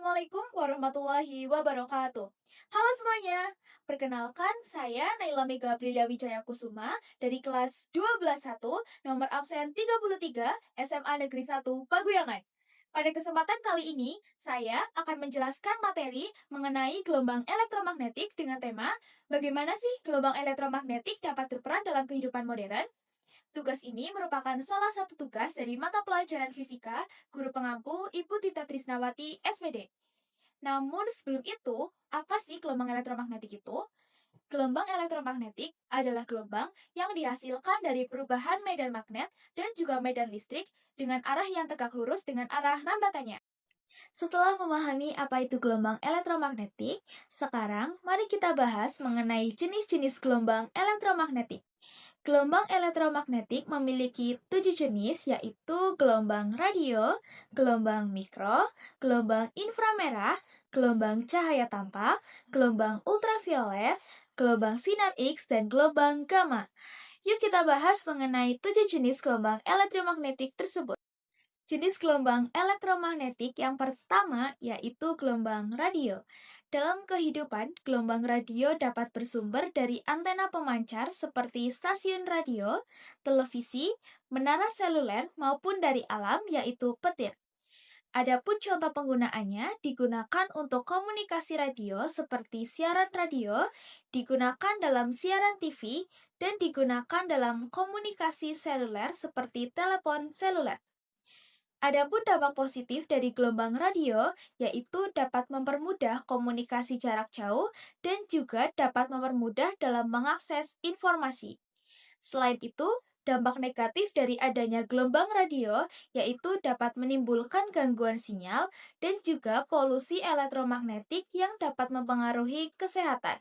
Assalamualaikum warahmatullahi wabarakatuh. Halo semuanya, perkenalkan saya Naila Mega Aprilia Wijaya Kusuma dari kelas 12 1, nomor absen 33, SMA Negeri 1, Paguyangan. Pada kesempatan kali ini, saya akan menjelaskan materi mengenai gelombang elektromagnetik dengan tema bagaimana sih gelombang elektromagnetik dapat berperan dalam kehidupan modern? Tugas ini merupakan salah satu tugas dari mata pelajaran fisika guru pengampu Ibu Tita Trisnawati, SPD. Namun sebelum itu, apa sih gelombang elektromagnetik itu? Gelombang elektromagnetik adalah gelombang yang dihasilkan dari perubahan medan magnet dan juga medan listrik dengan arah yang tegak lurus dengan arah rambatannya. Setelah memahami apa itu gelombang elektromagnetik, sekarang mari kita bahas mengenai jenis-jenis gelombang elektromagnetik. Gelombang elektromagnetik memiliki 7 jenis, yaitu gelombang radio, gelombang mikro, gelombang inframerah, gelombang cahaya tampak, gelombang ultraviolet, gelombang sinar X, dan gelombang gamma. Yuk kita bahas mengenai 7 jenis gelombang elektromagnetik tersebut. Jenis gelombang elektromagnetik yang pertama yaitu gelombang radio. Dalam kehidupan, gelombang radio dapat bersumber dari antena pemancar seperti stasiun radio, televisi, menara seluler, maupun dari alam yaitu petir. Adapun contoh penggunaannya digunakan untuk komunikasi radio seperti siaran radio, digunakan dalam siaran TV, dan digunakan dalam komunikasi seluler seperti telepon seluler. Adapun dampak positif dari gelombang radio, yaitu dapat mempermudah komunikasi jarak jauh dan juga dapat mempermudah dalam mengakses informasi. Selain itu, dampak negatif dari adanya gelombang radio, yaitu dapat menimbulkan gangguan sinyal dan juga polusi elektromagnetik yang dapat mempengaruhi kesehatan.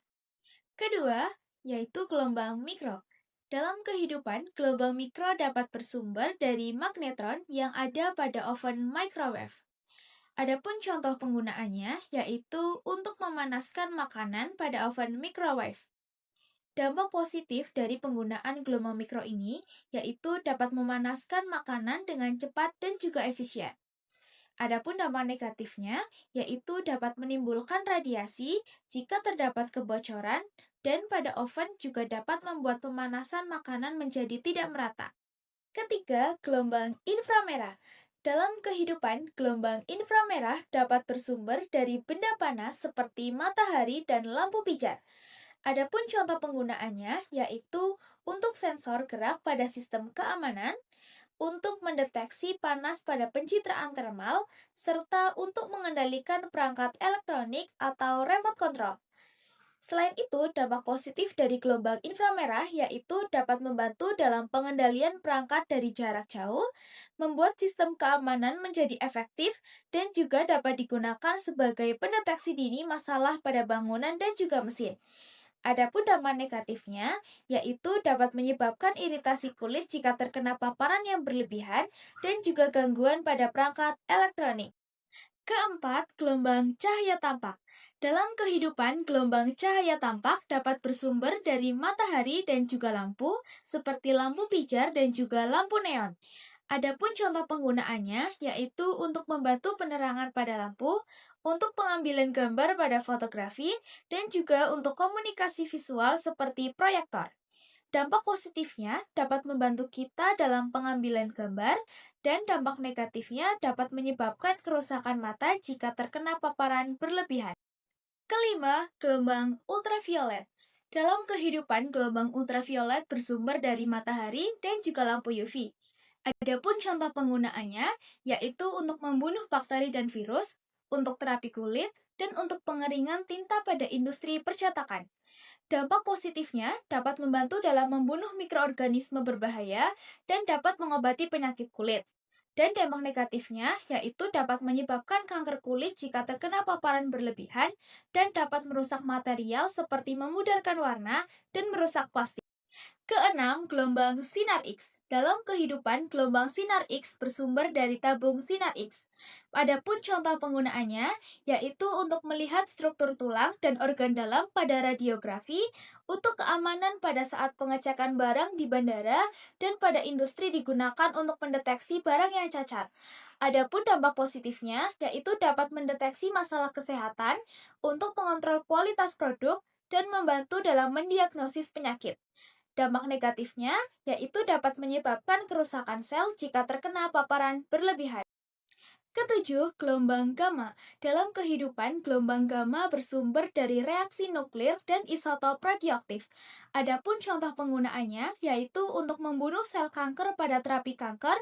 Kedua, yaitu gelombang mikro. Dalam kehidupan, gelombang mikro dapat bersumber dari magnetron yang ada pada oven microwave. Adapun contoh penggunaannya yaitu untuk memanaskan makanan pada oven microwave. Dampak positif dari penggunaan gelombang mikro ini yaitu dapat memanaskan makanan dengan cepat dan juga efisien. Adapun dampak negatifnya yaitu dapat menimbulkan radiasi jika terdapat kebocoran dan pada oven juga dapat membuat pemanasan makanan menjadi tidak merata. Ketiga, gelombang inframerah. Dalam kehidupan, gelombang inframerah dapat bersumber dari benda panas seperti matahari dan lampu pijar. Adapun contoh penggunaannya yaitu untuk sensor gerak pada sistem keamanan, untuk mendeteksi panas pada pencitraan thermal, serta untuk mengendalikan perangkat elektronik atau remote control. Selain itu, dampak positif dari gelombang inframerah yaitu dapat membantu dalam pengendalian perangkat dari jarak jauh, membuat sistem keamanan menjadi efektif, dan juga dapat digunakan sebagai pendeteksi dini masalah pada bangunan dan juga mesin. Adapun dampak negatifnya, yaitu dapat menyebabkan iritasi kulit jika terkena paparan yang berlebihan dan juga gangguan pada perangkat elektronik. Keempat, gelombang cahaya tampak. Dalam kehidupan, gelombang cahaya tampak dapat bersumber dari matahari dan juga lampu, seperti lampu pijar dan juga lampu neon. Adapun contoh penggunaannya yaitu untuk membantu penerangan pada lampu, untuk pengambilan gambar pada fotografi, dan juga untuk komunikasi visual seperti proyektor. Dampak positifnya dapat membantu kita dalam pengambilan gambar, dan dampak negatifnya dapat menyebabkan kerusakan mata jika terkena paparan berlebihan. Kelima, gelombang ultraviolet. Dalam kehidupan, gelombang ultraviolet bersumber dari matahari dan juga lampu UV. Adapun contoh penggunaannya yaitu untuk membunuh bakteri dan virus, untuk terapi kulit, dan untuk pengeringan tinta pada industri percetakan. Dampak positifnya dapat membantu dalam membunuh mikroorganisme berbahaya dan dapat mengobati penyakit kulit. Dan dampak negatifnya yaitu dapat menyebabkan kanker kulit jika terkena paparan berlebihan dan dapat merusak material seperti memudarkan warna dan merusak plastik. Keenam, gelombang sinar X. Dalam kehidupan, gelombang sinar X bersumber dari tabung sinar X. Adapun contoh penggunaannya yaitu untuk melihat struktur tulang dan organ dalam pada radiografi, untuk keamanan pada saat pengecekan barang di bandara, dan pada industri digunakan untuk mendeteksi barang yang cacat. Adapun dampak positifnya, yaitu dapat mendeteksi masalah kesehatan untuk mengontrol kualitas produk dan membantu dalam mendiagnosis penyakit. Dampak negatifnya, yaitu dapat menyebabkan kerusakan sel jika terkena paparan berlebihan. Ketujuh, gelombang gamma. Dalam kehidupan, gelombang gamma bersumber dari reaksi nuklir dan isotop radioaktif. Adapun contoh penggunaannya yaitu untuk membunuh sel kanker pada terapi kanker,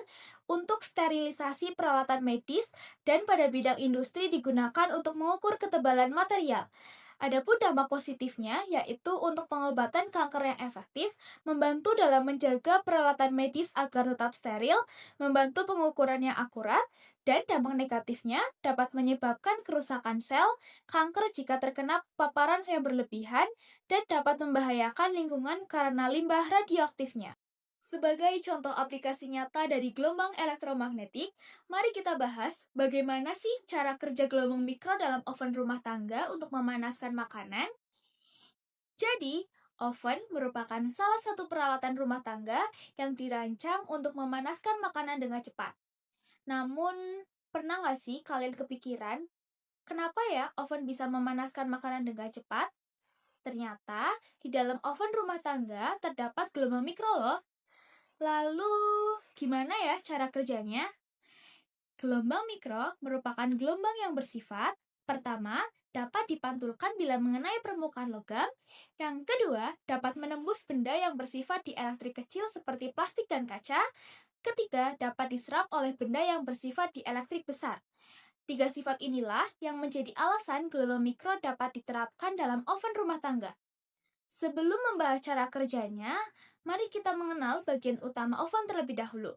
untuk sterilisasi peralatan medis, dan pada bidang industri digunakan untuk mengukur ketebalan material. Adapun dampak positifnya yaitu untuk pengobatan kanker yang efektif, membantu dalam menjaga peralatan medis agar tetap steril, membantu pengukuran yang akurat, dan dampak negatifnya dapat menyebabkan kerusakan sel, kanker jika terkena paparan yang berlebihan, dan dapat membahayakan lingkungan karena limbah radioaktifnya. Sebagai contoh aplikasi nyata dari gelombang elektromagnetik, mari kita bahas bagaimana sih cara kerja gelombang mikro dalam oven rumah tangga untuk memanaskan makanan. Jadi, oven merupakan salah satu peralatan rumah tangga yang dirancang untuk memanaskan makanan dengan cepat. Namun, pernah nggak sih kalian kepikiran, kenapa ya oven bisa memanaskan makanan dengan cepat? Ternyata, di dalam oven rumah tangga terdapat gelombang mikro loh. Lalu, gimana ya cara kerjanya? Gelombang mikro merupakan gelombang yang bersifat, pertama, dapat dipantulkan bila mengenai permukaan logam, yang kedua, dapat menembus benda yang bersifat dielektrik kecil seperti plastik dan kaca, ketiga, dapat diserap oleh benda yang bersifat dielektrik besar. Tiga sifat inilah yang menjadi alasan gelombang mikro dapat diterapkan dalam oven rumah tangga. Sebelum membahas cara kerjanya, mari kita mengenal bagian utama oven terlebih dahulu.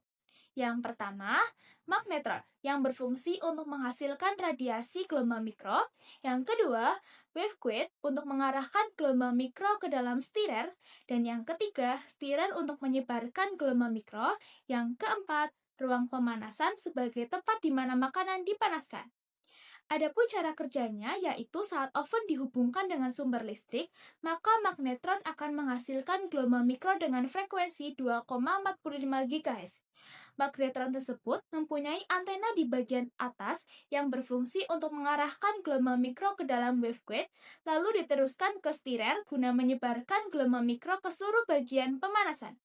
Yang pertama, magnetron yang berfungsi untuk menghasilkan radiasi gelombang mikro. Yang kedua, waveguide untuk mengarahkan gelombang mikro ke dalam stirrer. Dan yang ketiga, stirrer untuk menyebarkan gelombang mikro. Yang keempat, ruang pemanasan sebagai tempat di mana makanan dipanaskan. Adapun cara kerjanya yaitu saat oven dihubungkan dengan sumber listrik, maka magnetron akan menghasilkan gelombang mikro dengan frekuensi 2,45 GHz. Magnetron tersebut mempunyai antena di bagian atas yang berfungsi untuk mengarahkan gelombang mikro ke dalam waveguide, lalu diteruskan ke stirrer guna menyebarkan gelombang mikro ke seluruh bagian pemanasan.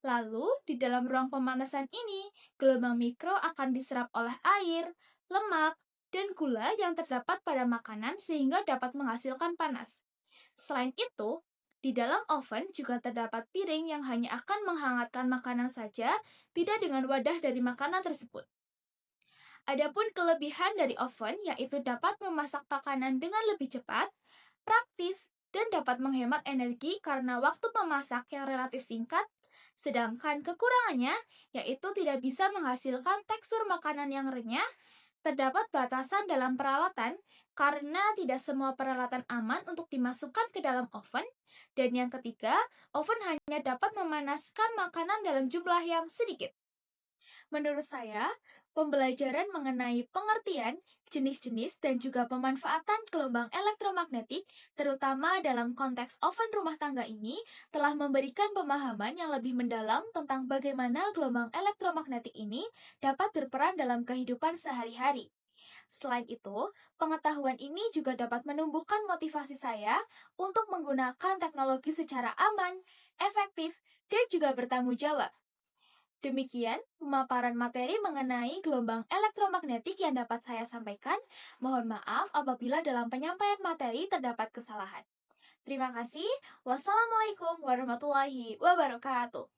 Lalu, di dalam ruang pemanasan ini, gelombang mikro akan diserap oleh air, lemak, dan gula yang terdapat pada makanan sehingga dapat menghasilkan panas. Selain itu, di dalam oven juga terdapat piring yang hanya akan menghangatkan makanan saja, tidak dengan wadah dari makanan tersebut. Adapun kelebihan dari oven yaitu dapat memasak makanan dengan lebih cepat, praktis, dan dapat menghemat energi karena waktu memasak yang relatif singkat. Sedangkan kekurangannya yaitu tidak bisa menghasilkan tekstur makanan yang renyah. Terdapat batasan dalam peralatan karena tidak semua peralatan aman untuk dimasukkan ke dalam oven. Dan yang ketiga, oven hanya dapat memanaskan makanan dalam jumlah yang sedikit. Menurut saya, pembelajaran mengenai pengertian, jenis-jenis, dan juga pemanfaatan gelombang elektromagnetik, terutama dalam konteks oven rumah tangga ini, telah memberikan pemahaman yang lebih mendalam tentang bagaimana gelombang elektromagnetik ini dapat berperan dalam kehidupan sehari-hari. Selain itu, pengetahuan ini juga dapat menumbuhkan motivasi saya untuk menggunakan teknologi secara aman, efektif, dan juga bertanggung jawab. Demikian pemaparan materi mengenai gelombang elektromagnetik yang dapat saya sampaikan. Mohon maaf apabila dalam penyampaian materi terdapat kesalahan. Terima kasih. Wassalamualaikum warahmatullahi wabarakatuh.